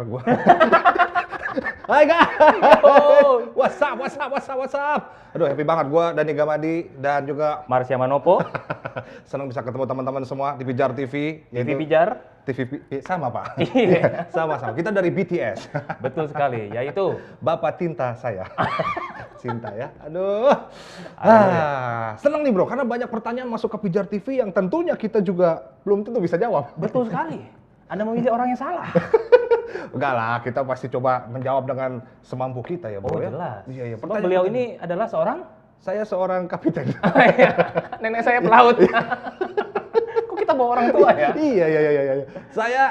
gua. Hai guys. What's up? Aduh, happy banget gua Dani Gamadi dan juga Marsha Manopo. senang bisa ketemu teman-teman semua di Pijar TV. TV Pijar. Sama Pak. Iya. Sama-sama. Kita dari BTS. Betul sekali, yaitu Bapak Tinta saya. Cinta ya. Aduh. Senang nih bro, karena banyak pertanyaan masuk ke Pijar TV yang tentunya kita juga belum tentu bisa jawab. betul sekali. Anda memilih orang yang salah. Enggak lah, kita pasti coba menjawab dengan semampu kita ya bro. Oh ya. jelas. Iya. Sebab beliau ini adalah seorang Saya seorang kapiten. nenek saya pelaut. Kok kita bawa orang tua ya? Iya. Saya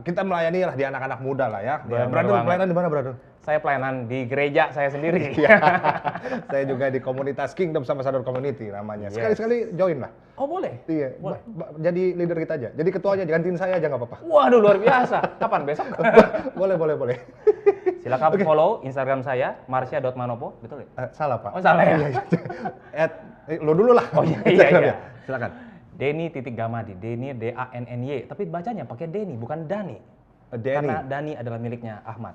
kita melayani lah di anak-anak muda lah ya. Benar Brother, banget. pelayanan di mana brother? Saya pelayanan di gereja saya sendiri. Iya. Saya juga di komunitas Kingdom Ambassador Community namanya. Yes. Sekali-sekali join lah. Oh boleh? Iya. Boleh. Jadi leader kita aja. Jadi ketuanya, gantiin saya aja nggak apa-apa. Waduh luar biasa. Kapan besok? boleh. Silakan follow Instagram saya marsha.manopo, betul ya? Salah Pak. Oh salah ya. Lo dulu lah. Oh iya. Silakan. Denny.Gamadi, Denny D-A-N-N-Y, tapi bacanya pakai Denny bukan Dani. Danny. Karena Dani adalah miliknya Ahmad.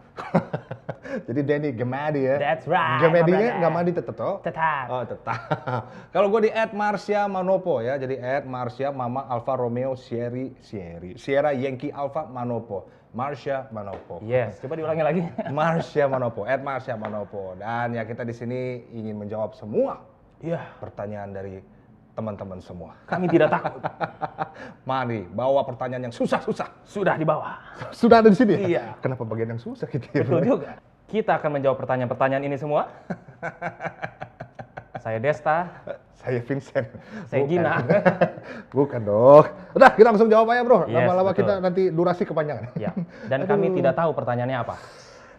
Jadi Danny Gamadi ya. That's right, Gamadinya my brother. Gamadi tetap toh? Tetap. Oh tetap. Kalau gue di @Marsha Manopo ya, jadi @Marsha Mama Alfa Romeo Sierra Yankee Alfa Manopo. Marsha Manopo. Yes, coba diulangi lagi. Marsha Manopo, @Marsha Manopo. Dan ya kita di sini ingin menjawab semua Iya, pertanyaan dari teman-teman semua. kami tidak takut. Mari bawa pertanyaan yang susah-susah. Sudah di bawah. Sudah ada di sini ya? Iya. Kenapa bagian yang susah gitu ya? Betul juga. Kita akan menjawab pertanyaan-pertanyaan ini semua. Saya Desta. Saya Vincent. Saya Gina. Bukan dong. Udah, kita langsung jawab aja bro. Yes, Lama-lama betul. kita nanti durasi kepanjangan. Ya, dan kami tidak tahu pertanyaannya apa.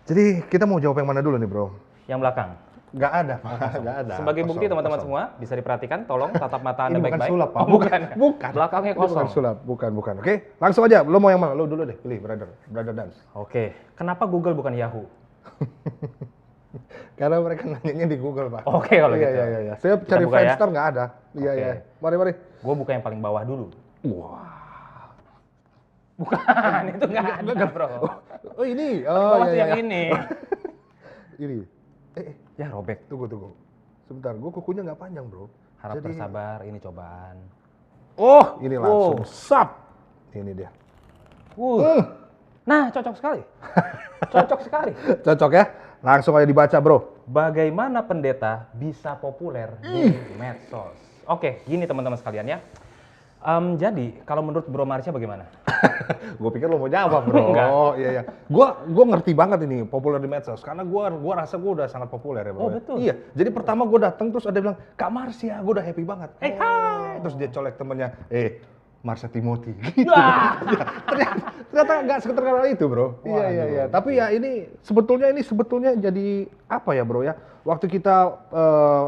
Jadi kita mau jawab yang mana dulu nih bro? Yang belakang. Nggak ada Pak, nggak ada. Sebagai bukti Kosong, teman-teman kosong. semua, bisa diperhatikan, tolong tatap mata Anda Ini bukan baik-baik. sulap Pak. Oh, bukan. Bukan. Belakangnya Ini bukan kosong. sulap, bukan. Oke, langsung aja. Lo mau yang mana? Lo dulu deh, pilih brother dance. Oke, kenapa Google bukan Yahoo? Karena mereka nanyanya di Google Pak. Oke, kalau gitu. Iya. Saya Kita cari buka ya. Friendster nggak ada. Iya. Oke. Mari. Gue buka yang paling bawah dulu. Wah. Bukan, itu nggak ada, bro. Oh ini. Bawah Oh tuh iya. yang ini. Ini. Ya, robek. Tunggu. Sebentar, gue kukunya nggak panjang bro. Harap bersabar, ini cobaan. Oh, ini langsung sap. Ini dia. Nah, cocok sekali. Cocok sekali. Cocok ya? Langsung aja dibaca bro. Bagaimana pendeta bisa populer di medsos? Oke, gini teman-teman sekalian ya. Jadi, kalau menurut Bro Marsha bagaimana? Gue pikir lo mau jawab bro. Enggak. Iya. Gue ngerti banget ini populer di medsos. Karena gue rasa gue udah sangat populer ya bro. Oh, ya. betul. Iya. Jadi pertama gue datang terus ada yang bilang, Kak Marsha, gue udah happy banget. Hai. Terus dia colek temennya, Marsha Timothy. Gitu. Ternyata nggak seterkenal itu bro. Iya. Tapi ya ini sebetulnya jadi apa ya bro ya? Waktu kita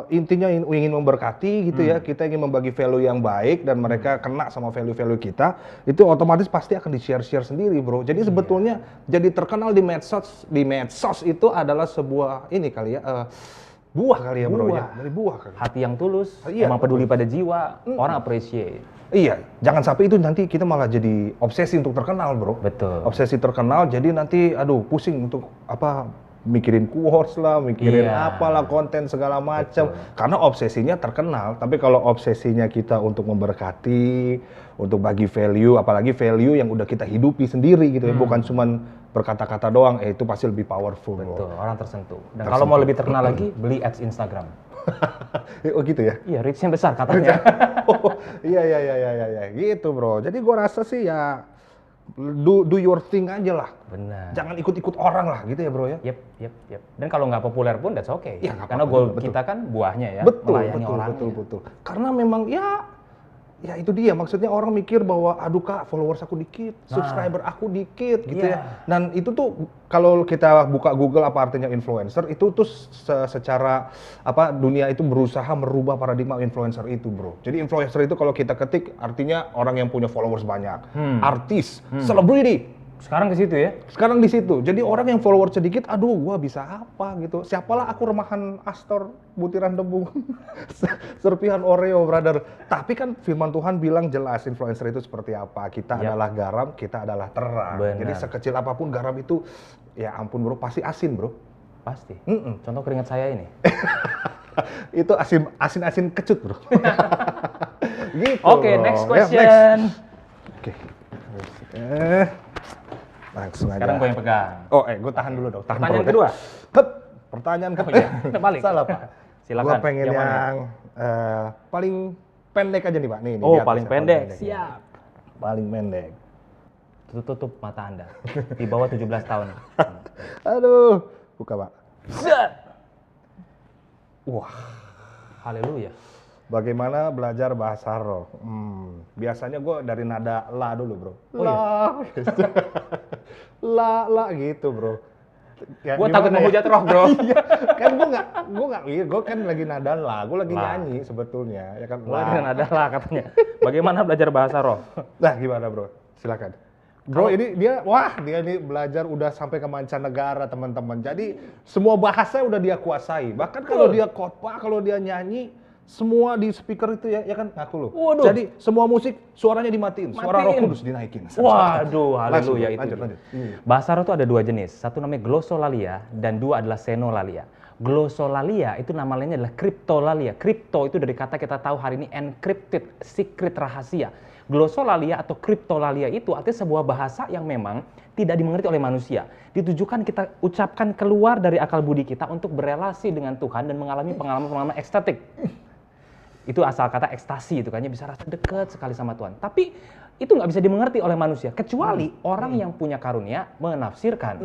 intinya ingin memberkati gitu ya, kita ingin membagi value yang baik dan mereka kena sama value-value kita, itu otomatis pasti akan di-share sendiri bro. Jadi sebetulnya jadi terkenal di medsos itu adalah sebuah ini kali ya, buah kali ya bro ya. Dari buah kali. Hati yang tulus, Iya, emang peduli pada jiwa, orang appreciate. Iya, jangan sampai itu nanti kita malah jadi obsesi untuk terkenal bro. Betul. Obsesi terkenal jadi nanti pusing untuk mikirin quotes lah, mikirin Iya. apalah konten segala macam. Karena obsesinya terkenal. Tapi kalau obsesinya kita untuk memberkati, untuk bagi value, apalagi value yang udah kita hidupi sendiri gitu ya, bukan cuman berkata-kata doang, itu pasti lebih powerful. Betul, orang tersentuh. Dan Tersentuh. kalau mau lebih terkenal lagi, beli ads Instagram. Oh gitu ya? Iya, reach-nya besar katanya. Oh, iya, gitu bro. Jadi gua rasa sih ya do your thing aja lah. Benar. Jangan ikut-ikut orang lah gitu ya bro ya. Yep. Dan kalau nggak populer pun that's okay. Ya, nggak Karena apa-apa, goal betul. kita kan buahnya ya, Betul. melayani orang. Karena memang ya itu dia, maksudnya orang mikir bahwa aduh Kak, followers aku dikit, subscriber aku dikit gitu Iya. ya. Dan itu tuh kalau kita buka Google apa artinya influencer, itu tuh secara dunia itu berusaha merubah paradigma influencer itu, bro. Jadi influencer itu kalau kita ketik artinya orang yang punya followers banyak, artis, selebriti. Sekarang ke situ ya? Sekarang di situ. Jadi orang yang follower sedikit, aduh gua bisa apa gitu. Siapalah aku remahan Astor, butiran debu, serpihan Oreo, brother. Tapi kan firman Tuhan bilang jelas influencer itu seperti apa. Kita adalah garam, kita adalah terang. Benar. Jadi sekecil apapun garam itu, ya ampun bro, pasti asin bro. Pasti. Contoh keringat saya ini. Itu asin kecut bro. Gitu. Oke, bro. next Ya, question. Oke. Langsung aja. Sekarang gue yang pegang. Oh, gue tahan dulu dong. Tahan Pertanyaan perut ya. kedua. Hup, pertanyaan Oh kedua. iya, balik. Salah Pak. Silakan. Gue pengen Yang mana? yang paling pendek aja nih Pak. Nih, Oh, di atas paling ya, pendek. Siap. Paling pendek. Tutup mata Anda. Di bawah 17 tahun. Aduh, buka Pak. Set. Wah, Haleluya. bagaimana belajar bahasa roh? Biasanya gue dari nada la dulu bro. Oh, iya? La gitu bro. Ya, Gue gimana takut ya? menghujat roh, bro. Iya, kan gue kan lagi nada la, gue lagi nyanyi sebetulnya, ya kan Gue ada lah katanya. Bagaimana belajar bahasa roh? Nah, gimana bro? Silakan. Bro, ini dia ini belajar udah sampai ke mancanegara teman-teman. Jadi semua bahasa udah dia kuasai. Bahkan kalau dia khotbah, kalau dia nyanyi, semua di speaker itu ya kan ngaku loh. Waduh. Jadi semua musik suaranya dimatiin, suara Roh Kudus dinaikin. Waduh, haleluya itu. Lanjut. Bahasa roh itu ada dua jenis. Satu namanya glossolalia dan dua adalah senolalia. Glossolalia itu nama lainnya adalah cryptolalia. Crypto itu dari kata kita tahu hari ini encrypted, secret rahasia. Glossolalia atau cryptolalia itu artinya sebuah bahasa yang memang tidak dimengerti oleh manusia. Ditujukan kita ucapkan keluar dari akal budi kita untuk berelasi dengan Tuhan dan mengalami pengalaman-pengalaman ekstatik. Itu asal kata ekstasi itu kan, bisa rasa dekat sekali sama Tuhan. Tapi itu nggak bisa dimengerti oleh manusia kecuali orang yang punya karunia menafsirkan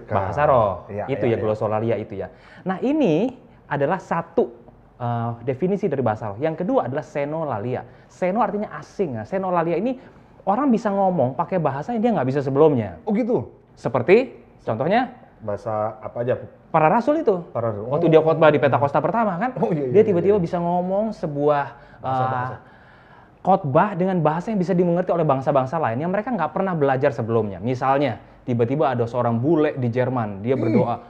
bahasa roh. Itu ya glossolalia itu ya. Nah, ini adalah satu definisi dari bahasa roh. Yang kedua adalah senolalia. Seno artinya asing. Nah, senolalia ini orang bisa ngomong pakai bahasa yang dia nggak bisa sebelumnya. Oh gitu. Seperti contohnya Bahasa apa aja? para rasul itu. Waktu dia khotbah di Pentakosta pertama kan, dia tiba-tiba bisa ngomong sebuah khotbah dengan bahasa yang bisa dimengerti oleh bangsa-bangsa lain yang mereka nggak pernah belajar sebelumnya. Misalnya, tiba-tiba ada seorang bule di Jerman, dia berdoa,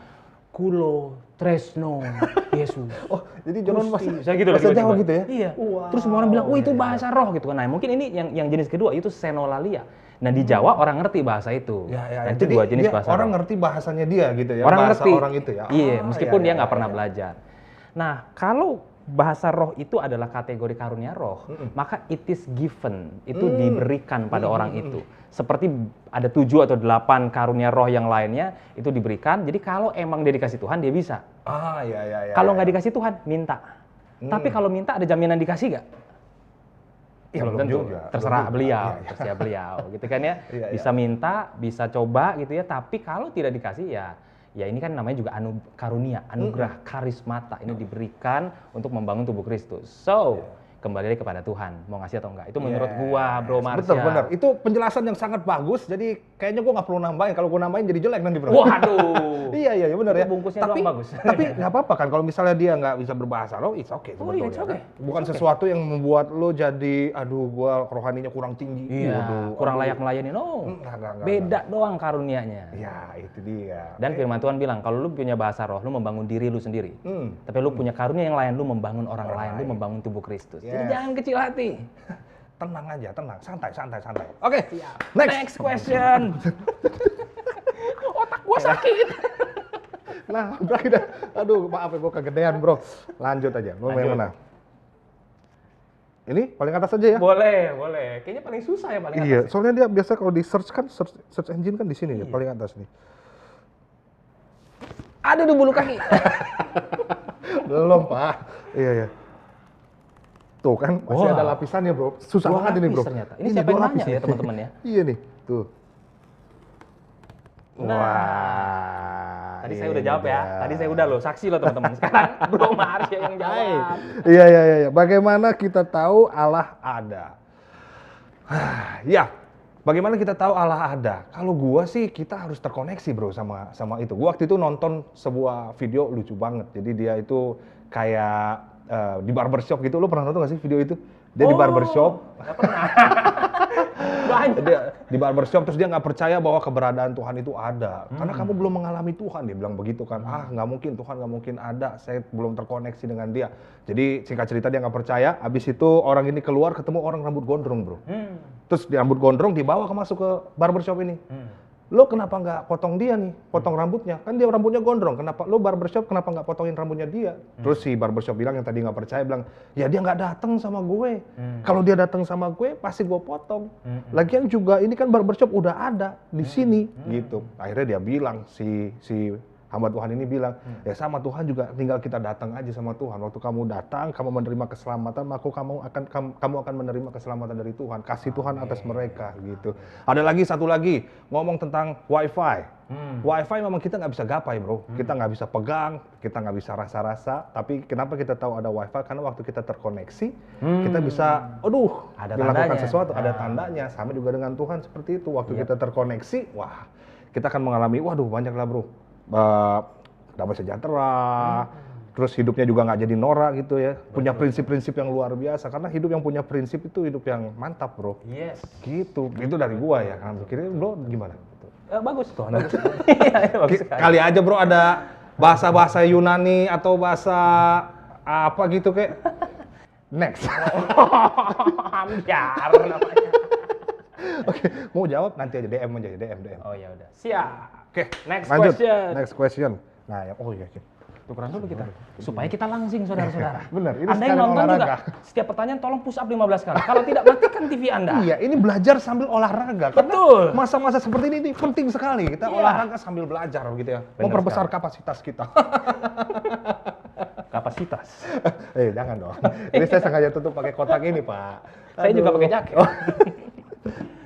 Kulo Tresno Yesus. Oh, jadi jangan Saya gitu bahasa Jawa gitu ya? Iya. Wow. Terus semua orang bilang, "Oh, itu bahasa roh" gitu kan. Nah, mungkin ini yang jenis kedua itu senolalia. Nah, di Jawa orang ngerti bahasa itu. Nah, itu Jadi dua jenis dia bahasa orang roh. ngerti bahasanya dia gitu ya. Orang bahasa ngerti. orang itu ya. Iya, meskipun dia nggak pernah belajar. Nah, kalau bahasa roh itu adalah kategori karunia roh, maka it is given, itu diberikan pada orang itu. Seperti ada 7 atau 8 karunia roh yang lainnya itu diberikan. Jadi kalau emang dia dikasih Tuhan, dia bisa. Iya. Kalau nggak dikasih Tuhan, minta. Tapi kalau minta ada jaminan dikasih nggak? Ya, belum tentu. juga. Terserah Belum beliau, juga. terserah beliau, gitu kan ya. Iya. Bisa minta, bisa coba gitu ya. Tapi kalau tidak dikasih ya ini kan namanya juga karunia, anugerah, karismata. Ini diberikan untuk membangun tubuh Kristus. So, kembali lagi kepada Tuhan, mau ngasih atau enggak. Itu menurut gua, Bro Marsha. Betul, benar. Itu penjelasan yang sangat bagus. Jadi kayaknya gua nggak perlu nambahin. Kalau gua nambahin jadi jelek nanti, Bro. Waduh. Iya, benar ya. Bungkusnya Tapi doang bagus. tapi nggak apa-apa kan kalau misalnya dia nggak bisa berbahasa roh, it's okay sebetulnya. it's okay. Kan? Bukan sesuatu yang membuat lo jadi, aduh, gua rohaninya kurang tinggi. Iya, kurang layak melayani. No. Enggak. Beda doang karunianya. Ya, itu dia. Dan firman Tuhan bilang, kalau lu punya bahasa roh, lu membangun diri lu sendiri. Tapi lu punya karunia yang lain, lu membangun orang lain, lu membangun tubuh Kristus. Jadi jangan kecil hati. Tenang aja, tenang, santai. Oke, Next question. Otak gua sakit. Nah, udah. Aduh, maaf ya, gua kegedean, Bro. Lanjut aja. Mau yang mana? Ini paling atas aja ya? Boleh. Kayaknya paling susah ya paling atas. Iya, soalnya dia biasa kalau di search kan, search engine kan di sini ya, paling atas nih. Aduh, bulu kaki. Belum, Pak. Iya. Tuh kan masih ada lapisannya, Bro. Susah banget ini, Bro. Ternyata. Ini siapa yang nanya ya, teman-teman ya? Iya nih, tuh. Nah. Wah. Tadi saya udah jawab ya. Tadi saya udah loh, saksi loh teman-teman. Sekarang Bro Marsha yang jawab. Iya. Bagaimana kita tahu Allah ada? Ya, bagaimana kita tahu Allah ada? Kalau gua sih kita harus terkoneksi, Bro, sama itu. Gua waktu itu nonton sebuah video lucu banget. Jadi dia itu kayak di barbershop gitu. Lo pernah nonton gak sih video itu? Dia di barbershop. Nggak pernah. Banyak. Dia di barbershop terus dia nggak percaya bahwa keberadaan Tuhan itu ada. Karena kamu belum mengalami Tuhan, dia bilang begitu kan. Nggak mungkin, Tuhan nggak mungkin ada, saya belum terkoneksi dengan dia. Jadi singkat cerita dia nggak percaya, habis itu orang ini keluar ketemu orang rambut gondrong bro. Terus di rambut gondrong dibawa masuk ke barbershop ini. Lo kenapa nggak potong dia nih, potong rambutnya? Kan dia rambutnya gondrong, kenapa lo barbershop kenapa nggak potongin rambutnya dia? Terus si barbershop bilang yang tadi nggak percaya, bilang, ya dia nggak datang sama gue. Kalau dia datang sama gue, pasti gue potong. Lagian juga ini kan barbershop udah ada di sini, gitu. Akhirnya dia bilang, si hamba Tuhan ini bilang, ya sama Tuhan juga tinggal kita datang aja sama Tuhan. Waktu kamu datang, kamu menerima keselamatan, maka kamu akan menerima keselamatan dari Tuhan. Kasih Tuhan atas mereka gitu. Ada lagi satu lagi ngomong tentang WiFi. WiFi memang kita nggak bisa gapai bro, kita nggak bisa pegang, kita nggak bisa rasa-rasa. Tapi kenapa kita tahu ada WiFi? Karena waktu kita terkoneksi, kita bisa, ada melakukan tandanya. sesuatu, ada tandanya. Sama juga dengan Tuhan seperti itu. Waktu kita terkoneksi, wah kita akan mengalami, banyak lah bro. Damai sejahtera, terus hidupnya juga nggak jadi norak gitu ya, punya prinsip-prinsip yang luar biasa, karena hidup yang punya prinsip itu hidup yang mantap bro. Yes. Gitu, itu dari gua ya. Kira-kira bro gimana? Bagus tuh. Bagus sekali. Kali aja bro ada bahasa-bahasa Yunani atau bahasa apa gitu kayak next. Ambiar namanya. Oke, mau jawab nanti aja DM aja, DM. Oh ya udah. Siap. Oke, Next lanjut. question. Next question. Nah, ya, iya. Tukeran dulu kita. Supaya kita langsing saudara-saudara. Bener, ini Anda yang sekalian nonton olahraga. juga, setiap pertanyaan tolong push up 15 kali. Kalau tidak, matikan TV Anda. Iya, ini belajar sambil olahraga. Karena Betul. masa-masa seperti ini penting sekali. Kita olahraga sambil belajar gitu ya. Bener Memperbesar kapasitas kita. Kapasitas. Jangan dong. Ini saya sengaja tutup pakai kotak ini, Pak. Saya juga pakai jaket.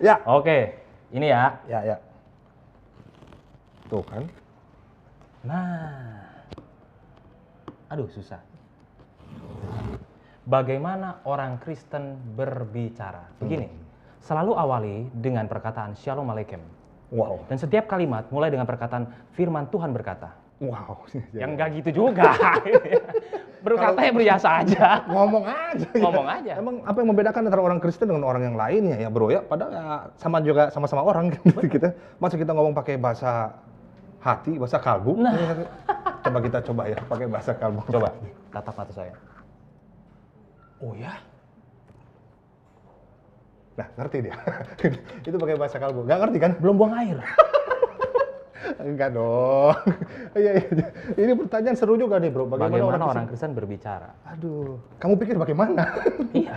Ya. Oke, ini ya. Ya. Tuh kan. Nah. Aduh, susah. Bagaimana orang Kristen berbicara? Begini, selalu awali dengan perkataan Shalom Aleichem. Wow. Dan setiap kalimat mulai dengan perkataan firman Tuhan berkata. Wow. Yang enggak gitu juga. Berkata ya biasa aja. Ngomong aja. Ngomong aja. Emang apa yang membedakan antara orang Kristen dengan orang yang lainnya ya, Bro ya? Padahal ya sama juga sama-sama orang gitu. Masa kita ngomong pakai bahasa hati, bahasa kalbu? Nah. Coba kita coba ya, pakai bahasa kalbu. Coba, tatap mata saya. Oh ya? Nah, ngerti dia. Itu pakai bahasa kalbu. Nggak ngerti kan? Belum buang air. Enggak dong. Iya. Ini pertanyaan seru juga nih, Bro. Bagaimana orang Kristen berbicara? Aduh, kamu pikir bagaimana? Iya.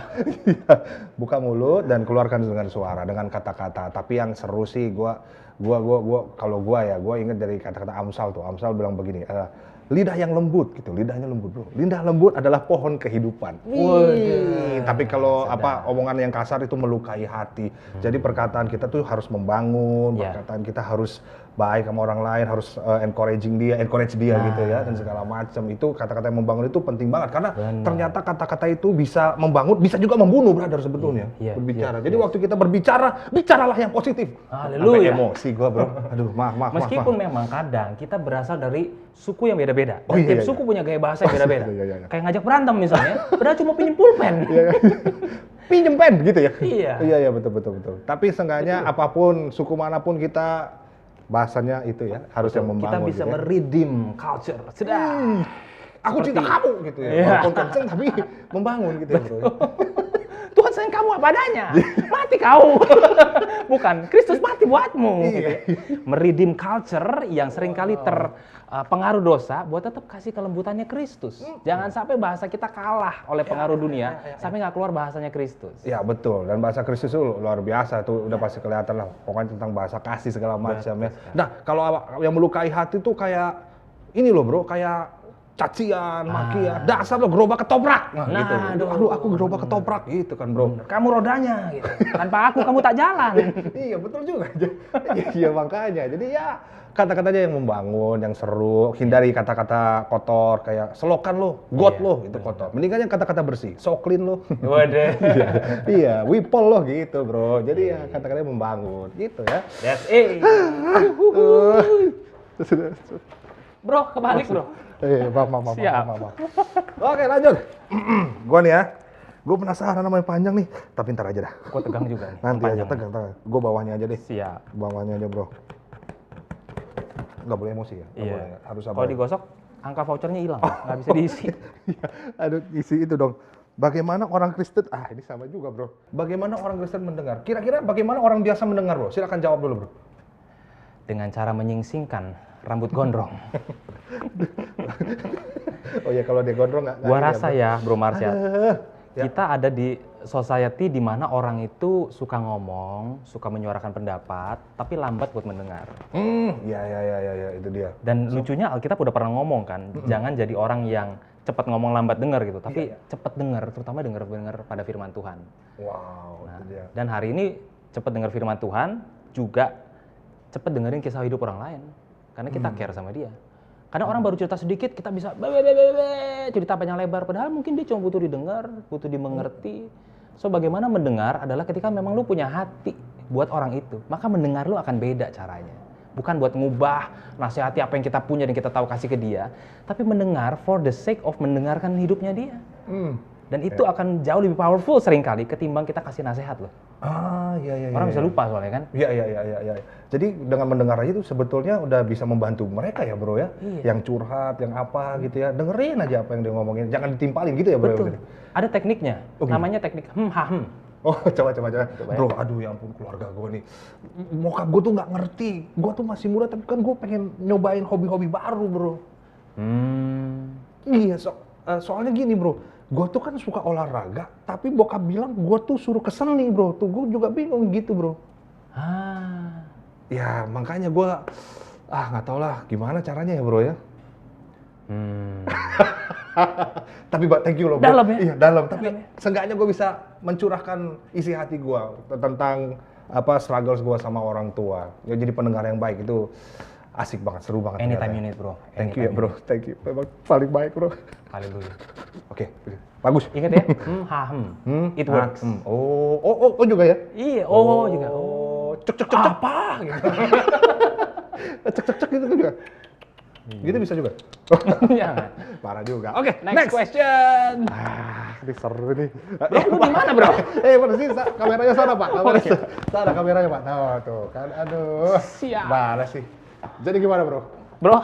Buka mulut dan keluarkan dengan suara, dengan kata-kata. Tapi yang seru sih, kalau gua inget dari kata-kata Amsal tuh. Amsal bilang begini, lidah yang lembut gitu, lidahnya lembut bro. Lidah lembut adalah pohon kehidupan. Tapi kalau omongan yang kasar itu melukai hati. Jadi perkataan kita tuh harus membangun, perkataan kita harus baik sama orang lain, harus encourage dia gitu ya, dan segala macam. Itu kata-kata yang membangun itu penting banget karena ternyata kata-kata itu bisa membangun, bisa juga membunuh brother sebetulnya. Berbicara. Jadi waktu kita berbicara, bicaralah yang positif. Haleluya. Sampai emosi gua bro. Aduh, maaf. Meskipun memang kadang kita berasal dari suku yang beda-beda. Oh, Dan iya, tiap suku punya gaya bahasa yang beda-beda. Iya. Kayak ngajak berantem misalnya, padahal cuma pinjem pulpen. Pinjem pen gitu ya? Iya. Betul. Tapi seenggaknya apapun, suku manapun kita bahasanya itu ya, harus yang membangun. Kita bisa gitu ya. meredeem culture. Sedang. Aku cinta kamu gitu ya. Walaupun kenceng tapi membangun gitu ya, bro. Tuhan sayang kamu apa adanya. Mati kau. Bukan, Kristus mati buatmu. Gitu. Meredeem culture yang seringkali terpengaruh dosa buat tetap kasih kelembutannya Kristus. Jangan sampai bahasa kita kalah oleh pengaruh dunia sampai nggak keluar bahasanya Kristus. Ya betul, dan bahasa Kristus itu luar biasa tuh, udah pasti kelihatan lah. Pokoknya tentang bahasa kasih segala macam ya. Nah, kalau yang melukai hati tuh kayak ini loh bro, kayak cacian, makian, dasar lo gerobak ketoprak. Gitu. Aduh, aku gerobak ketoprak gitu kan bro. Kamu rodanya gitu. Tanpa aku kamu tak jalan. Iya betul juga. Iya makanya. Jadi ya kata-katanya yang membangun, yang seru. Hindari kata-kata kotor kayak selokan lo, got lo itu kotor. Mendingan yang kata-kata bersih, so clean lo. Waduh. Iya, wipol lo gitu bro. Jadi ya kata-katanya membangun gitu ya. That's it. Bro, kebalik bro. Maaf. Siap. Oke lanjut. Gua nih ya, Gue penasaran namanya panjang nih, tapi ntar aja dah. Gue tegang juga nih. Nanti aja panjang. tegang. Gue bawahnya aja deh. Siap. Bawahnya aja bro. Nggak boleh emosi ya? Nggak Iya. boleh, harus sabar. Kalau digosok, angka vouchernya hilang, nggak bisa diisi. Iya, aduh isi itu dong. Bagaimana orang Kristen, ini sama juga bro. Bagaimana orang Kristen mendengar? Kira-kira bagaimana orang biasa mendengar bro? Silakan jawab dulu bro. Dengan cara menyingsingkan rambut gondrong. Oh ya kalau dia gondrong nggak. Gua rasa ya Bro Marsha, Ya. kita ada di society di mana orang itu suka ngomong, suka menyuarakan pendapat, tapi lambat buat mendengar. Ya, itu dia. Dan lucunya Alkitab udah pernah ngomong kan, jangan jadi orang yang cepat ngomong lambat dengar gitu, tapi cepat dengar, terutama dengar pada firman Tuhan. Wow, Nah, itu dia. dan hari ini cepat dengar firman Tuhan, juga cepat dengerin kisah hidup orang lain, karena kita care sama dia. Karena orang baru cerita sedikit, kita bisa cerita panjang lebar, padahal mungkin dia cuma butuh didengar, butuh dimengerti. So bagaimana mendengar adalah ketika memang lu punya hati buat orang itu, maka mendengar lu akan beda caranya. Bukan buat ngubah, nasihati apa yang kita punya dan kita tahu kasih ke dia, tapi mendengar for the sake of mendengarkan hidupnya dia. Dan itu akan jauh lebih powerful seringkali ketimbang kita kasih nasihat loh. Iya. Orang bisa lupa soalnya kan. Iya. Jadi dengan mendengar aja itu sebetulnya udah bisa membantu mereka ya bro ya. Iya. Yang curhat, yang apa gitu ya. Dengerin aja apa yang dia ngomongin. Jangan ditimpalin gitu ya bro. Betul. Ada tekniknya, namanya teknik ha-hem. Oh coba. Bro, aduh ya ampun keluarga gue nih. Bokap gue tuh nggak ngerti. Gue tuh masih muda tapi kan gue pengen nyobain hobi-hobi baru bro. Iya, soalnya gini bro. Gue tuh kan suka olahraga, tapi bokap bilang gue tuh suruh ke seni bro. Tuh gue juga bingung gitu bro. Ya makanya gue, nggak tau lah gimana caranya ya bro ya. Tapi thank you loh bro. Dalam ya? Iya dalam, tapi seenggaknya gue bisa mencurahkan isi hati gue tentang struggles gue sama orang tua. Ya jadi pendengar yang baik itu asik banget, seru banget. Anytime you need bro. Thank you ya bro, thank you. Memang paling baik bro. Haleluya. Oke, bagus. Ingat ya, ha-hem. It works. Oh juga ya? Iya, juga. Cek apa gitu. Cek gitu juga. Gitu bisa juga. Jangan. Parah juga. Oke, Next question. Ini seru nih. Bro, lu di mana bro? Mana sih? Kameranya sana Pak. Sana kameranya Pak. Tuh kan. Aduh. Siap. Mana sih? Jadi gimana bro? Bro,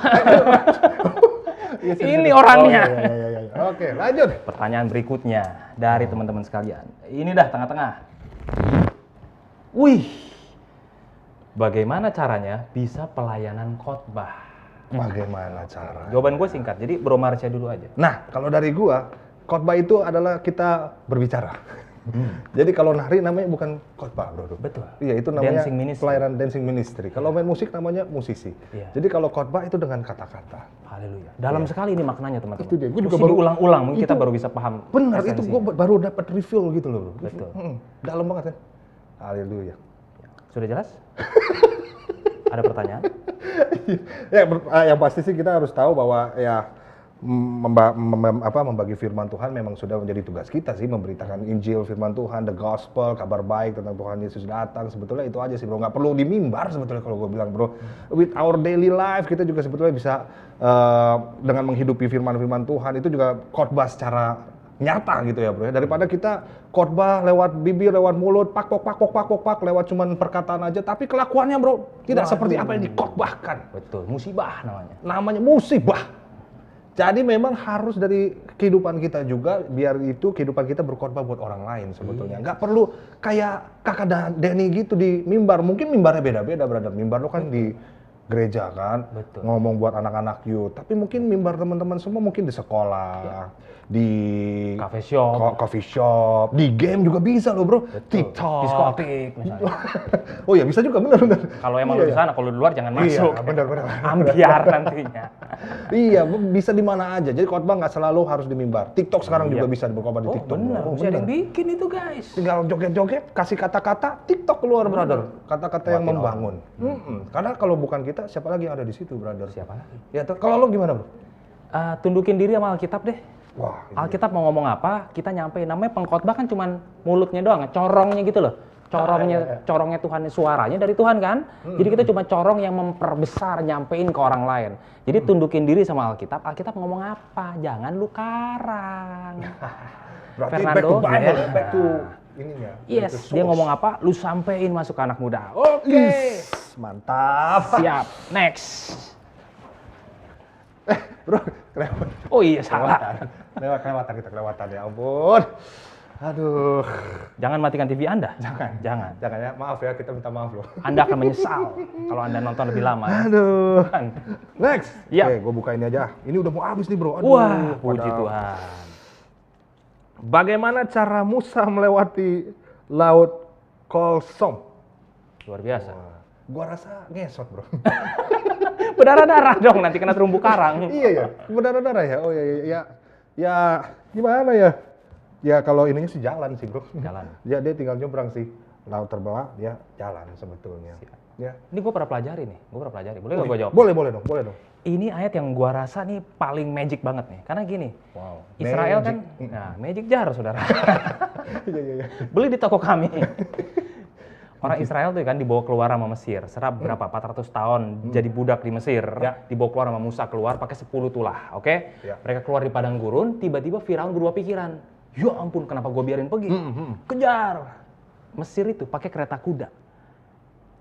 Iya, ini orangnya. Iya. Oke, lanjut. Pertanyaan berikutnya dari teman-teman sekalian. Ini dah tengah-tengah. Wih, bagaimana caranya bisa pelayanan khotbah? Bagaimana cara? Jawaban gue singkat, jadi Bro Marsha dulu aja. Nah, kalau dari gua, khotbah itu adalah kita berbicara. Jadi kalau nari namanya bukan khotbah, bro. Betul. Iya, itu namanya Dancing ministry. pelayanan dancing ministry. Kalau main musik namanya musisi. Iya. Jadi kalau khotbah itu dengan kata-kata. Haleluya. Dalam sekali ini maknanya teman-teman. Itu dia. Gua juga Mesti baru diulang-ulang, mungkin kita itu baru bisa paham. Benar, itu esensinya. gua baru dapat reveal gitu loh, bro. Betul. Dalam banget kan. Haleluya. Sudah jelas? Ada pertanyaan? Yang pasti sih kita harus tahu bahwa ya membagi firman Tuhan memang sudah menjadi tugas kita sih, memberitakan Injil, firman Tuhan, the gospel, kabar baik tentang Tuhan Yesus datang. Sebetulnya itu aja sih bro, nggak perlu di mimbar sebetulnya kalau gue bilang bro. With our daily life kita juga sebetulnya bisa dengan menghidupi firman-firman Tuhan itu juga khotbah secara nyata gitu ya bro. Daripada kita khotbah lewat bibir, lewat mulut, pak lewat cuman perkataan aja, tapi kelakuannya bro tidak seperti apa yang dikhotbahkan. Betul, musibah namanya. Namanya musibah. Jadi memang harus dari kehidupan kita juga, biar itu kehidupan kita berkhotbah buat orang lain sebetulnya. Nggak perlu kayak kakak Denny gitu di mimbar. Mungkin mimbarnya beda-beda, brother. Mimbar lo kan di gereja kan, Betul. ngomong buat anak-anak youth. Tapi mungkin mimbar teman-teman semua mungkin di sekolah, di Cafe shop. coffee shop, di game juga bisa loh bro. Betul. TikTok. Diskotik misalnya. Oh ya bisa juga, benar. Kalau emang lu di sana, kalau di luar jangan masuk. Iya, benar. Ambiar nantinya. Iya, bisa di mana aja. Jadi khotbah nggak selalu harus di mimbar. TikTok sekarang juga bisa berkhotbah di Oh TikTok. benar, bro. bisa ada yang bikin itu guys. Tinggal joget-joget, kasih kata-kata, TikTok keluar, brother. Kata-kata yang Buatin membangun. Karena kalau bukan kita, siapa lagi yang ada di situ, brother? Siapa lagi? Ya, kalau lo gimana, bro? Tundukin diri sama Alkitab deh. Wah, Alkitab mau ngomong apa, kita nyampein. Namanya pengkhotbah kan cuman mulutnya doang, corongnya gitu loh. corongnya Tuhan, suaranya dari Tuhan kan. Jadi kita cuma corong yang memperbesar, nyampein ke orang lain. Jadi tundukin diri sama Alkitab. Alkitab ngomong apa? Jangan lu karang. Berarti Fernando, back to Bible, ya. back to ininya. Yes, back to dia source. ngomong apa? Lu sampein masuk ke anak muda. Oke. Mantap. Siap. Next. Bro, kelewatan. Oh iya, salah. Kelewatan kita, kelewatan ya ampun. Aduh. Jangan matikan TV Anda. Jangan ya, maaf ya, kita minta maaf loh. Anda akan menyesal kalau Anda nonton lebih lama ya. Aduh. Kan? Next. Iya. Oke, gue buka ini aja. Ini udah mau habis nih bro. Aduh, Wah, puji padahal. Tuhan. Bagaimana cara Musa melewati laut Kolsom? Luar biasa. Gua rasa ngesot bro. Berdarah-darah dong, nanti kena terumbu karang. Iya ya, berdarah-darah ya. Oh ya, gimana ya? Ya kalau ininya sih jalan sih bro. Jalan. Ya dia tinggal nyebrang sih. Laut terbawah, dia jalan sebetulnya. Ya. Ini gue pernah pelajari nih, Boleh nggak gue jawab? Boleh dong. Ini ayat yang gua rasa nih paling magic banget nih. Karena gini, Wow. Israel Magic. kan, nah magic jar saudara. Iya. Beli di toko kami. Orang Israel tuh kan dibawa keluar sama Mesir. Serap berapa? 400 tahun jadi budak di Mesir. Ya. Dibawa keluar sama Musa keluar pakai 10 tulah. Oke? Ya. Mereka keluar di padang gurun, tiba-tiba Firaun berubah pikiran. Ya ampun, kenapa gua biarin pergi? Kejar. Mesir itu pakai kereta kuda.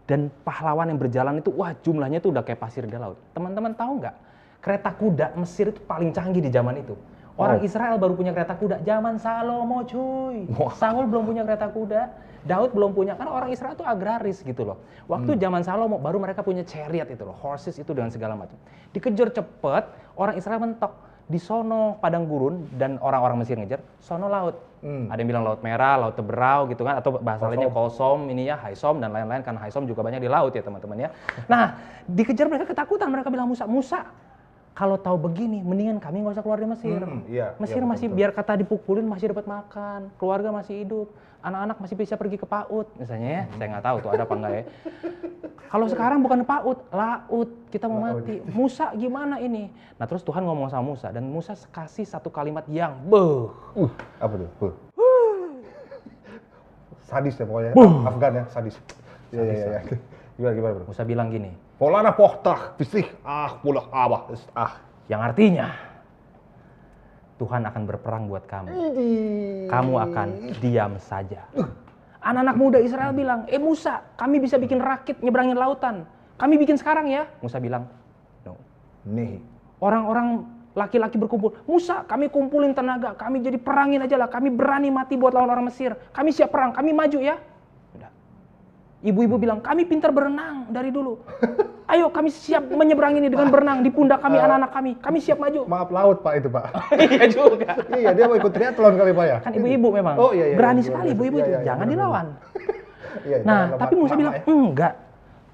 Dan pahlawan yang berjalan itu, wah jumlahnya tuh udah kayak pasir di laut. Teman-teman tahu nggak? Kereta kuda Mesir itu paling canggih di zaman itu. Orang Israel baru punya kereta kuda zaman Salomo cuy. Saul belum punya kereta kuda. Daud belum punya, karena orang Israel itu agraris gitu loh. Waktu zaman Salomo baru mereka punya chariot itu loh, horses itu dengan segala macam. Dikejar cepet, orang Israel mentok. Di sono padang gurun dan orang-orang Mesir ngejar, sono laut. Ada yang bilang laut merah, laut teberau gitu kan, atau bahasa lainnya kolsom, ini ya Haisom dan lain-lain, kan Haisom juga banyak di laut ya teman-teman ya. Nah, dikejar mereka ketakutan, mereka bilang Musa, kalau tahu begini, mendingan kami nggak usah keluar dari Mesir. Iya, Mesir iya, masih betul. biar kata dipukulin masih dapat makan, keluarga masih hidup, anak-anak masih bisa pergi ke PAUD misalnya ya. Saya nggak tahu tuh ada apa enggak ya. Kalau sekarang bukan PAUD, laut, kita mau mati. Musa gimana ini? Nah terus Tuhan ngomong sama Musa dan Musa kasih satu kalimat yang Apa tuh? Sadis ya pokoknya. Afgan ya, sadis. Iya. Gimana bro? Musa bilang gini, Polana pohtah, pisih, pulah abah, yang artinya Tuhan akan berperang buat kamu. Kamu akan diam saja. Anak-anak muda Israel bilang, Musa, kami bisa bikin rakit nyebrangin lautan. Kami bikin sekarang ya. Musa bilang, no. Nih. Orang-orang laki-laki berkumpul, Musa, kami kumpulin tenaga, kami jadi perangin aja lah. Kami berani mati buat lawan orang Mesir. Kami siap perang, kami maju ya. Udah. Ibu-ibu bilang, kami pintar berenang dari dulu. Ayo kami siap menyeberang ini dengan berenang di pundak kami, anak-anak kami. Kami siap maju. Maaf laut pak itu pak. Iya juga. Iya dia mau ikut triathlon kali pak ya. Kan ibu-ibu memang. Oh iya. Berani Luar sekali biasa. ibu-ibu Iya, itu. iya, Jangan benar, dilawan. Iya, Nah, jangan tapi Musa lemah bilang, ya. enggak.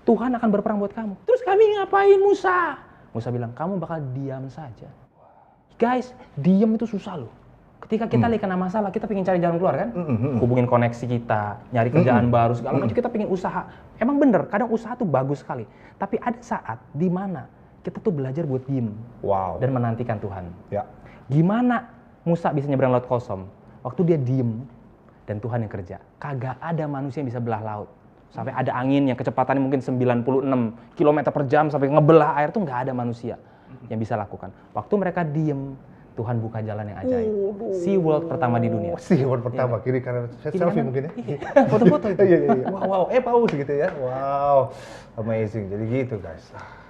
Tuhan akan berperang buat kamu. Terus kami ngapain Musa? Musa bilang, kamu bakal diam saja. Guys, diam itu susah loh. Ketika kita lagi kena masalah, kita pengen cari jalan keluar kan? Hubungin koneksi kita, nyari kerjaan baru, segala macam, kita pengen usaha. Emang bener, kadang usaha tuh bagus sekali. Tapi ada saat di mana kita tuh belajar buat diem. Wow. Dan menantikan Tuhan. Ya. Gimana Musa bisa nyebrang laut Kolsom? Waktu dia diem dan Tuhan yang kerja. Kagak ada manusia yang bisa belah laut. Sampai ada angin yang kecepatannya mungkin 96 km per jam sampai ngebelah air tuh nggak ada manusia yang bisa lakukan. Waktu mereka diem, Tuhan buka jalan yang ajaib. Sea World pertama di dunia. Sea World pertama, kiri kanan Kiri selfie kanan. mungkin ya. Iya, foto-foto itu. Iya. Wow, paus gitu ya. Wow, amazing. Jadi gitu guys.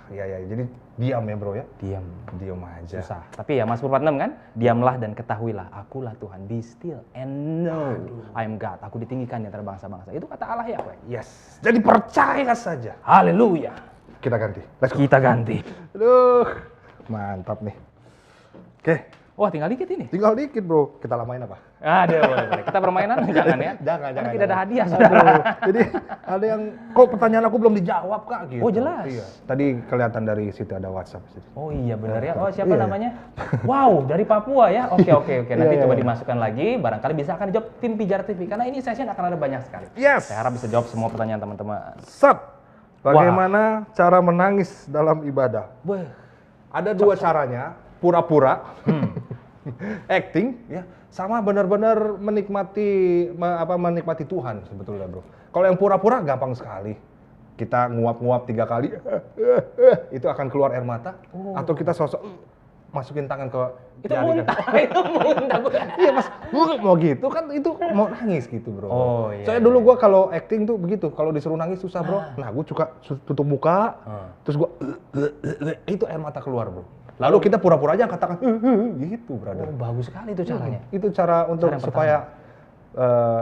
Iya. Jadi diam ya bro ya. Diam. Diam aja. Susah. Tapi ya Mazmur 46 kan, diamlah dan ketahuilah, akulah Tuhan, be still and know I am God. Aku ditinggikan di antara bangsa-bangsa. Itu kata Allah ya. Yes. Jadi percaya saja. Haleluya. Kita ganti. Let's go. Kita ganti. Aduh, mantap nih. Oke, Wah, tinggal dikit ini. tinggal dikit bro. Kita lamain apa? Boleh. Kita permainan jangan ya. Jangan. Karena tidak ada hadiah, Aduh, saudara. Jadi ada yang, kok pertanyaan aku belum dijawab kak? Gitu. Oh, jelas. Iya. Tadi kelihatan dari situ ada WhatsApp. Oh iya benar ya. Oh siapa Iya. namanya? Wow, dari Papua ya. Oke. Nanti Iya, coba iya. dimasukkan lagi. Barangkali bisa akan dijawab tim Pijar TV. Karena ini session akan ada banyak sekali. Yes. Saya harap bisa jawab semua pertanyaan teman-teman. Sat. Bagaimana cara menangis dalam ibadah? Wah, Ada dua caranya. Pura-pura, acting, ya. sama benar-benar menikmati Tuhan sebetulnya, bro. Kalau yang pura-pura gampang sekali. Kita nguap-nguap 3 kali, itu akan keluar air mata, atau kita sosok masukin tangan ke Itu jari muntah, kan. itu muntah. Iya pas mau gitu kan itu mau nangis gitu, bro. Oh, iya, Soalnya dulu gua kalau acting tuh begitu, kalau disuruh nangis susah, bro. Nah, gua suka tutup muka, terus gua itu air mata keluar, bro. Lalu kita pura-pura aja angkat tangan, gitu, brother. Oh, bagus sekali itu caranya. Itu cara untuk yang supaya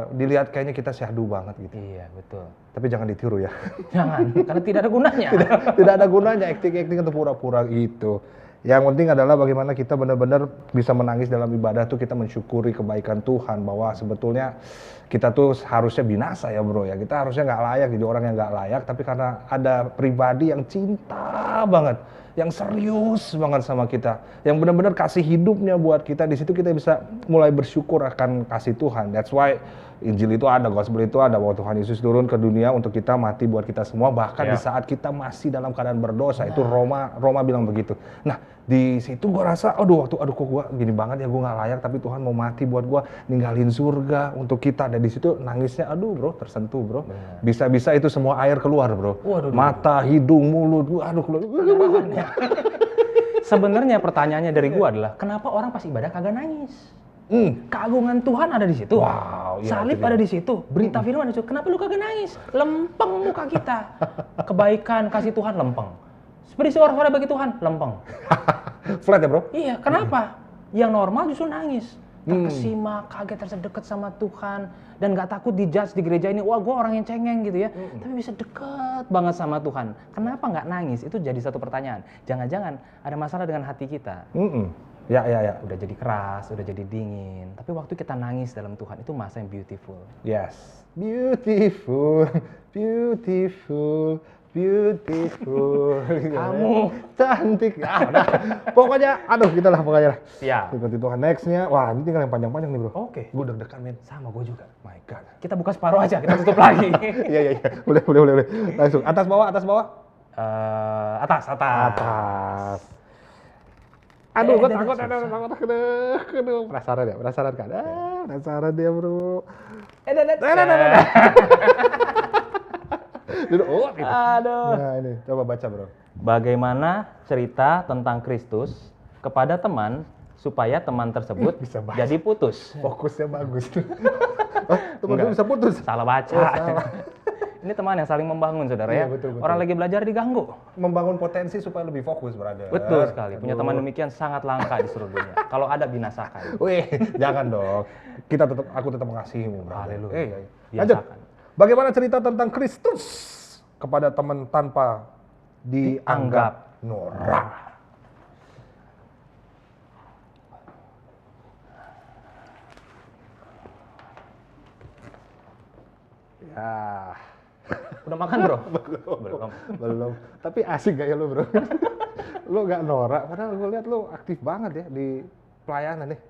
dilihat kayaknya kita syahdu banget gitu. Iya, betul. Tapi jangan ditiru ya. Jangan, karena tidak ada gunanya. Tidak ada gunanya acting atau pura-pura gitu. Yang penting adalah bagaimana kita benar-benar bisa menangis dalam ibadah tuh, kita mensyukuri kebaikan Tuhan, bahwa sebetulnya kita tuh harusnya binasa ya, bro ya. Kita harusnya nggak layak jadi orang yang nggak layak, tapi karena ada pribadi yang cinta banget, yang serius banget sama kita, yang benar-benar kasih hidupnya buat kita, di situ kita bisa mulai bersyukur akan kasih Tuhan. That's why Injil itu ada, Gospel itu ada, bahwa Tuhan Yesus turun ke dunia untuk kita, mati buat kita semua, bahkan di saat kita masih dalam keadaan berdosa. Itu Roma bilang begitu. Nah, di situ gua rasa, aduh kok gua gini banget ya, gua nggak layak, tapi Tuhan mau mati buat gua, ninggalin surga untuk kita. Dan di situ nangisnya, aduh bro, tersentuh bro. Bisa-bisa itu semua air keluar, bro. Mata, hidung, mulut, aduh keluar. Sebenarnya pertanyaannya dari gua adalah, kenapa orang pas ibadah kagak nangis? Keagungan Tuhan ada di situ. Wow, iya, Salib ada di situ. Berita firman ada di situ. Kenapa lu kagak nangis? Lempeng muka kita. Kebaikan kasih Tuhan lempeng. Seperti suara-suara bagi Tuhan lempeng. Flat ya, bro? Iya, kenapa? Yang normal justru nangis. Terkesima, kaget, terasa deket sama Tuhan, dan nggak takut dijudge di gereja ini. Wah, gue orang yang cengeng gitu ya. Tapi bisa deket banget sama Tuhan. Kenapa nggak nangis? Itu jadi satu pertanyaan. Jangan-jangan ada masalah dengan hati kita. Ya. Udah jadi keras, udah jadi dingin. Tapi waktu kita nangis dalam Tuhan, itu masa yang beautiful. Yes. Beautiful. Kamu cantik. Udah. Pokoknya, kita lah pokoknya. Siap. Ikuti Tuhan. Nextnya, wah ini tinggal yang panjang-panjang nih, bro. Oke. Gue deg-degan, men. Sama gue juga. My God. Kita buka separuh aja, kita tutup lagi. Iya. Boleh. Langsung. Atas bawah. Atas. Aduh, gue takut. Aduh. Penasaran kan? Penasaran dia, bro. Gitu. Aduh. Nah, ini coba baca, bro. Bagaimana cerita tentang Kristus kepada teman supaya teman tersebut Bisa bahas. jadi putus? Fokusnya bagus. Temen gue bisa putus. Salah baca. salah. Ini teman yang saling membangun, saudara ya. Iya, betul. Orang lagi belajar diganggu. Membangun potensi supaya lebih fokus, brother. Betul sekali. Punya teman demikian sangat langka di seluruh dunia. Kalau ada binasakan. Wih, jangan dong. Aku tetap mengasihimu, brother. Haleluya. Lanjut. Biasakan. Bagaimana cerita tentang Kristus kepada teman tanpa dianggap norak? Ya. Udah makan, bro? Belum. Tapi asik gaya lu, bro. Lu nggak norak, padahal gue lihat lu aktif banget ya di pelayanan nih.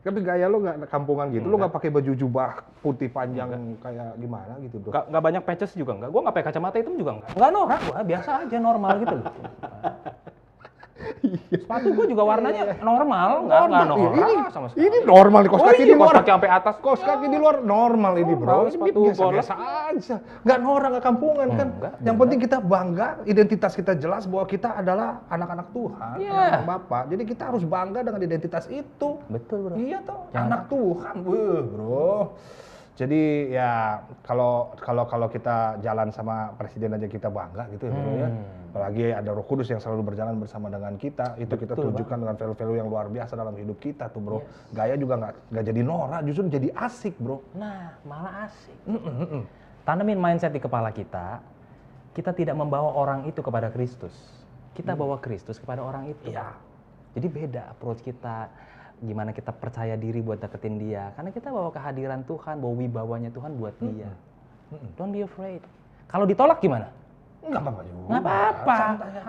Tapi gaya lu nggak kampungan gitu, lu nggak pakai baju jubah putih panjang kayak gimana gitu, bro. Nggak banyak patches juga nggak. Gue nggak pakai kacamata hitam juga nggak. Nggak norak, gue biasa aja normal gitu loh. Sepatu gue juga warnanya normal, nggak norak sama sekali. Ini normal nih, kos kaki di luar. Kos kaki sampai atas. Kos kaki di luar normal ini, bro. Ini Sepatu biasa aja. Nggak norak, nggak kampungan kan. Yang penting kita bangga, identitas kita jelas bahwa kita adalah anak-anak Tuhan, anak Bapak. Jadi kita harus bangga dengan identitas itu. Betul, bro. Iya toh, anak Tuhan, bro. Jadi ya kalau kita jalan sama presiden aja kita bangga gitu ya, bro ya. Apalagi ada Roh Kudus yang selalu berjalan bersama dengan kita, itu kita tunjukkan dengan value-value yang luar biasa dalam hidup kita tuh, bro. Gaya juga nggak jadi norak, justru jadi asik, bro. Nah, malah asik. Tanamin mindset di kepala kita tidak membawa orang itu kepada Kristus. Kita bawa Kristus kepada orang itu. Iya. Jadi beda approach kita, gimana kita percaya diri buat deketin dia. Karena kita bawa kehadiran Tuhan, bawa wibawanya Tuhan buat dia. Don't be afraid. Kalau ditolak gimana? Nggak apa-apa juga. Nggak apa-apa.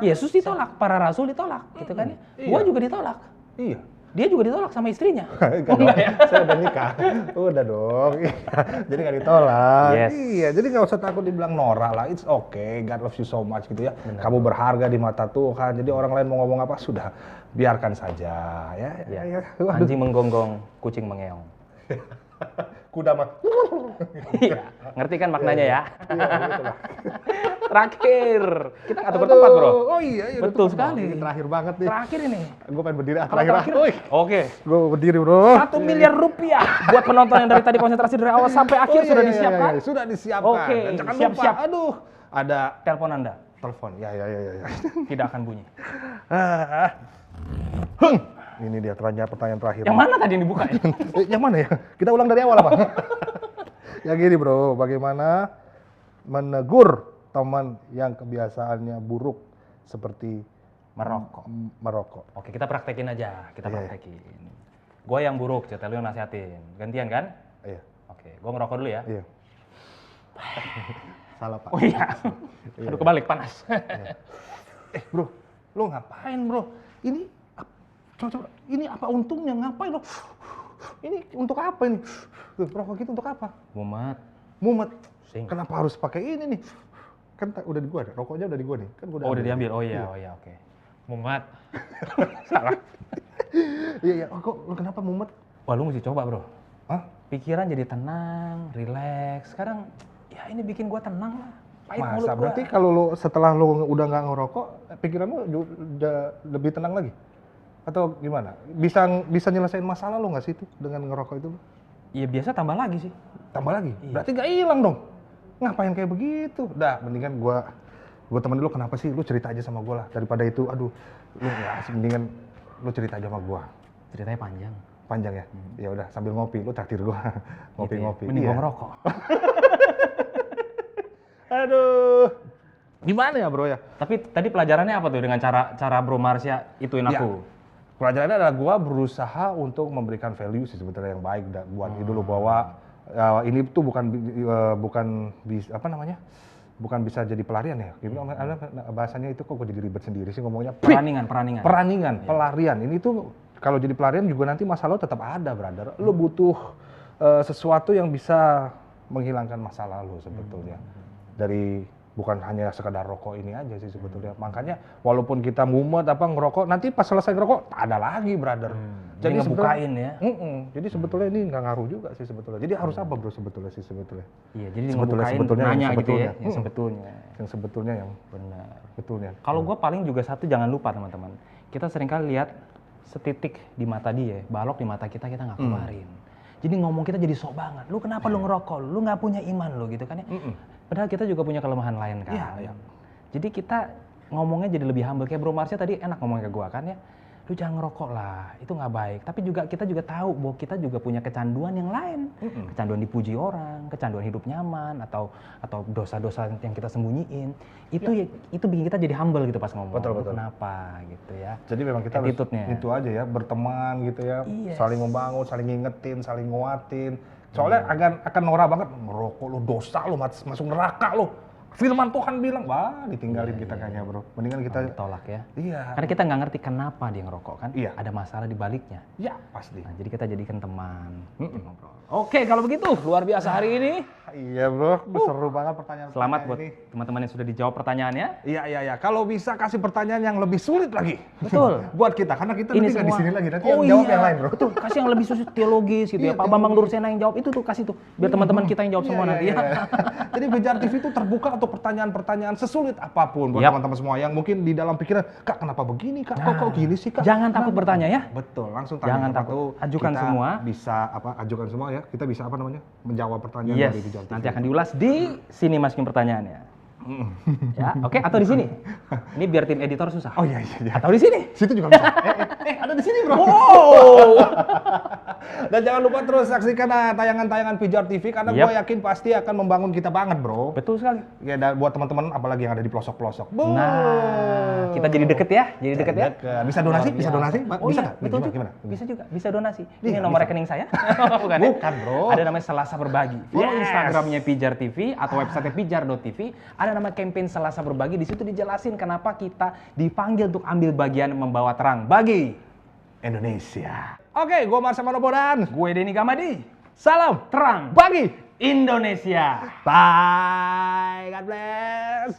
Yesus ditolak, para rasul ditolak, gitu kan ya. Gua juga ditolak. Iya. Dia juga ditolak sama istrinya. Enggak ya? Saya udah nikah. Udah dong. Jadi nggak ditolak. Yes. Iya, jadi nggak usah takut dibilang norak lah. It's okay, God loves you so much gitu ya. Benar. Kamu berharga di mata Tuhan. Jadi orang lain mau ngomong apa sudah biarkan saja ya. Ya. Anjing menggonggong, kucing mengeong. Kuda mah. Iya, ngerti kan maknanya ya? Iya, gitu lah. Terakhir, kita nggak tukar tempat bro. Oh iya, Betul tuh, sekali. Ini terakhir banget nih. Terakhir ini. Gue pengen berdiri Kalau terakhir. terakhir, oke. Gue berdiri bro. 1 miliar rupiah buat penonton yang dari tadi konsentrasi dari awal sampai akhir sudah disiapkan. Iya, sudah disiapkan. Oke, Dan jangan siap-siap. lupa, aduh, ada Telepon Anda telepon. Ya. tidak akan bunyi. Ini dia pertanyaan terakhir. Yang mana tadi yang dibuka ya? Yang mana ya? Kita ulang dari awal apa? Yang gini bro, bagaimana menegur teman yang kebiasaannya buruk seperti merokok. Oke, kita praktekin aja. Kita Iya. praktekin. Gue yang buruk, cerita lu yang nasihatin. Gantian kan? Iya. Oke, gue ngerokok dulu ya. Iya. Salah pak. Oh iya. Aduh kebalik, panas. Bro, lo ngapain bro? Ini coba, ini apa untungnya? Ngapain lo? Ini untuk apa ini? Rokok gitu untuk apa? Mumet. Sing. Kenapa harus pakai ini nih? Kan udah di gua, rokoknya udah di gua nih. Kan gua Udah diambil. Oh iya, oke. Mumet. Salah. Iya. Oh, kok lo kenapa mumet? Wah, lu mesti coba, bro. Hah? Pikiran jadi tenang, rileks. Sekarang ya ini bikin gua tenang lah. Pahit mulut Masa? gua. Berarti kalau lo setelah lo udah nggak ngerokok, pikiran lo udah lebih tenang lagi? Atau gimana? Bisa nyelesain masalah lo nggak sih itu dengan ngerokok itu? Iya biasa tambah lagi sih. Tambah lagi? Iya. Berarti nggak hilang dong? Ngapain kayak begitu? Dah, mendingan gua temenin lu kenapa sih? Lu cerita aja sama gua lah. Daripada itu, aduh, lu ya mendingan lu cerita aja sama gua. Ceritanya panjang. Panjang ya? Ya udah, sambil ngopi, lu traktir gua. Ngopi-ngopi. Mending gua ngerokok. Aduh. Gimana ya, bro ya? Tapi tadi pelajarannya apa tuh dengan cara Bro Marsha ituin Ya. aku? Pelajarannya adalah gua berusaha untuk memberikan value sih sebetulnya yang baik buat hidup lu, bahwa ini tuh bukan bisa jadi pelarian ya. Bahasanya itu kok gue jadi ribet sendiri sih ngomongnya. Peraningan. Pelarian. Ini tuh kalau jadi pelarian juga nanti masalah lo tetap ada, brother. Lo butuh sesuatu yang bisa menghilangkan masa lalu sebetulnya. Bukan hanya sekedar rokok ini aja sih sebetulnya. Makanya walaupun kita mumet ngerokok, nanti pas selesai ngerokok tak ada lagi, brother. Jadi ngebukain ya. Jadi sebetulnya ini nggak ngaruh juga sih sebetulnya. Jadi harus apa bro sebetulnya? Iya, jadi ngebukain nanya gitu ya. Yang sebetulnya yang benar. Betulnya. Kalau gue paling juga satu, jangan lupa teman-teman. Kita seringkali lihat setitik di mata dia, balok di mata kita nggak keluarin. Jadi ngomong kita jadi sok banget. Lu kenapa lu ngerokok? Lu nggak punya iman lu gitu kan ya. Padahal kita juga punya kelemahan lain kan. Iya. Jadi kita ngomongnya jadi lebih humble. Kayak Bro Marsha tadi enak ngomongnya ke gua kan ya. Lu jangan ngerokok lah, itu nggak baik. Tapi kita juga tahu bahwa kita juga punya kecanduan yang lain. Kecanduan dipuji orang, kecanduan hidup nyaman, atau dosa-dosa yang kita sembunyiin. Itu bikin kita jadi humble gitu pas ngomong. Betul. Kenapa gitu ya. Jadi memang kita harus itu aja ya, berteman gitu ya. Yes. Saling membangun, saling ngingetin, saling nguatin. Soalnya akan norak banget, ngerokok lu dosa lu, masuk neraka lu. Firman Tuhan bilang, wah ditinggalin kita kayaknya bro. Mendingan kita tolak ya. Iya. Karena kita nggak ngerti kenapa dia ngerokok kan. Iya. Ada masalah di baliknya. Ya pasti. Nah, jadi kita jadikan teman. Ngobrol. Oke, kalau begitu luar biasa hari ini. Iya bro, seru banget pertanyaan. Selamat buat teman-teman yang sudah dijawab pertanyaannya. Iya. Kalau bisa kasih pertanyaan yang lebih sulit lagi. Betul. Buat kita, karena kita nanti nggak di sini lagi. Nanti yang iya. jawab yang lain bro. Betul, kasih yang lebih sulit teologis gitu ya. Iya, Pak Bambang Dursena yang jawab itu tuh kasih tuh. Biar teman-teman kita yang jawab semua nanti ya. Jadi Pijar TV itu terbuka untuk pertanyaan-pertanyaan sesulit apapun buat teman-teman semua yang mungkin di dalam pikiran, Kak kenapa begini Kak? Kok gini sih Kak? Jangan takut bertanya ya. Betul, langsung tanya. Jangan takut. Ajukan kita semua. Bisa ajukan semua ya. Kita bisa menjawab pertanyaan dari Pijar TV. Nanti akan diulas di sini masukin pertanyaannya. Ya, oke, atau di sini. Ini biar tim editor susah. Oh iya. Atau di sini. Situ juga bisa. Ada di sini bro. Wow. Dan jangan lupa terus saksikan tayangan-tayangan Pijar TV karena gue yakin pasti akan membangun kita banget bro. Betul sekali. Ya buat teman-teman apalagi yang ada di pelosok-pelosok. Nah, kita jadi deket ya. Bisa donasi? Bisa donasi? Oh bisa iya, betul juga. Gimana? Bisa juga. Bisa donasi. Ini Iya, nomor bisa. rekening saya. Bukan bro. Ada namanya Selasa Berbagi. Follow Yes. Instagramnya Pijar TV atau website pijar.tv. Ada nama campaign Selasa Berbagi. Di situ dijelasin kenapa kita dipanggil untuk ambil bagian membawa terang bagi Indonesia. Oke, gua Marsha Manopodan. Gue Denny Gamadi. Salam Terang bagi Indonesia. Bye. God bless.